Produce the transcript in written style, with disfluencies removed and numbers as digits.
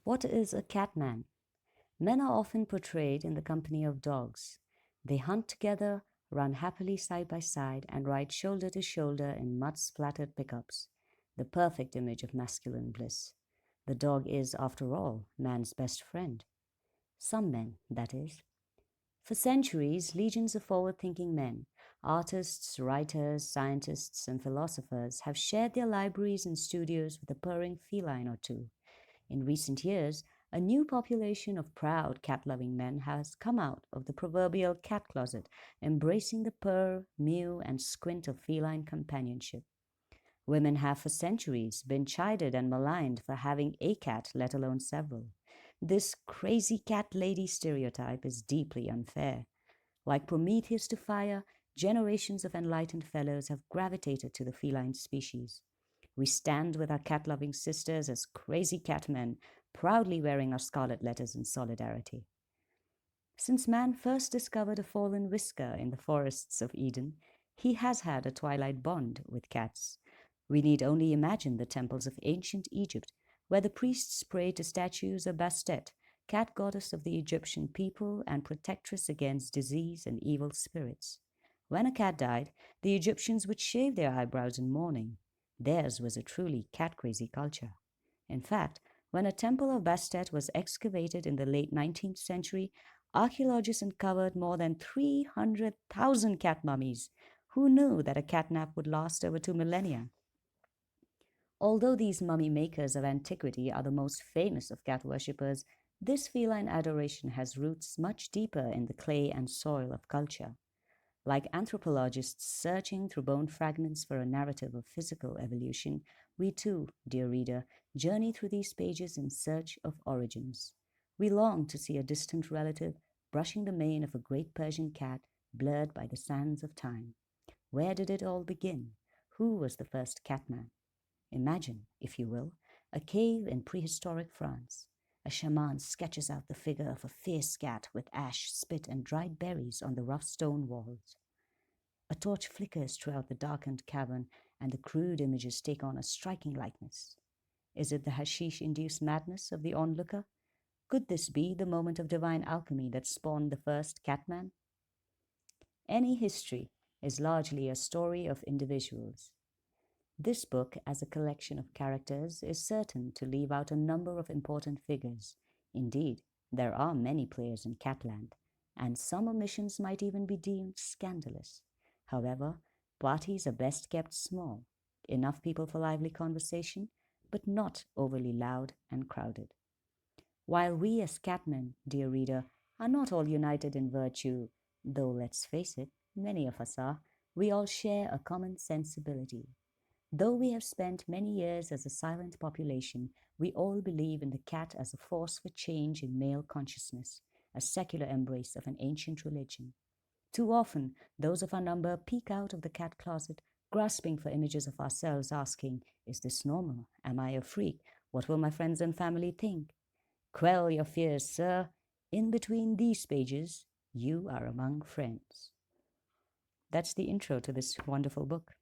What is a catman? Men are often portrayed in the company of dogs. They hunt together, run happily side by side, and ride shoulder to shoulder in mud splattered pickups, the perfect image of masculine bliss. The dog is, after all, man's best friend. Some men, that is. For centuries, legions of forward thinking men, artists, writers, scientists, and philosophers, have shared their libraries and studios with a purring feline or two. In recent years, a new population of proud cat loving men has come out of the proverbial cat closet, embracing the purr, mew, and squint of feline companionship. Women have for centuries been chided and maligned for having a cat, let alone several. This crazy cat lady stereotype is deeply unfair. Like Prometheus to fire, generations of enlightened fellows have gravitated to the feline species. We stand with our cat loving sisters as crazy cat men, proudly wearing our scarlet letters in solidarity. Since man first discovered a fallen whisker in the forests of Eden, he has had a twilight bond with cats. We need only imagine the temples of ancient Egypt, where the priests prayed to statues of Bastet, cat goddess of the Egyptian people and protectress against disease and evil spirits. When a cat died, the Egyptians would shave their eyebrows in mourning. Theirs was a truly cat crazy culture. In fact, when a temple of Bastet was excavated in the late 19th century, archaeologists uncovered more than 300,000 cat mummies. Who knew that a catnap would last over 2 millennia? Although these mummy makers of antiquity are the most famous of cat worshippers, this feline adoration has roots much deeper in the clay and soil of culture. Like anthropologists searching through bone fragments for a narrative of physical evolution, we too, dear reader, journey through these pages in search of origins. We long to see a distant relative brushing the mane of a great Persian cat blurred by the sands of time. Where did it all begin? Who was the first catman? Imagine, if you will, a cave in prehistoric France. A shaman sketches out the figure of a fierce cat with ash, spit, and dried berries on the rough stone walls. A torch flickers throughout the darkened cavern, and the crude images take on a striking likeness. Is it the hashish-induced madness of the onlooker? Could this be the moment of divine alchemy that spawned the first catman? Any history is largely a story of individuals. This book, as a collection of characters, is certain to leave out a number of important figures. Indeed, there are many players in Catland, and some omissions might even be deemed scandalous. However, parties are best kept small, enough people for lively conversation, but not overly loud and crowded. While we as catmen, dear reader, are not all united in virtue, though let's face it, many of us are, we all share a common sensibility. Though we have spent many years as a silent population, we all believe in the cat as a force for change in male consciousness, a secular embrace of an ancient religion. Too often, those of our number peek out of the cat closet, grasping for images of ourselves, asking, "Is this normal? Am I a freak? What will my friends and family think?" Quell your fears, sir. In between these pages, you are among friends. That's the intro to this wonderful book.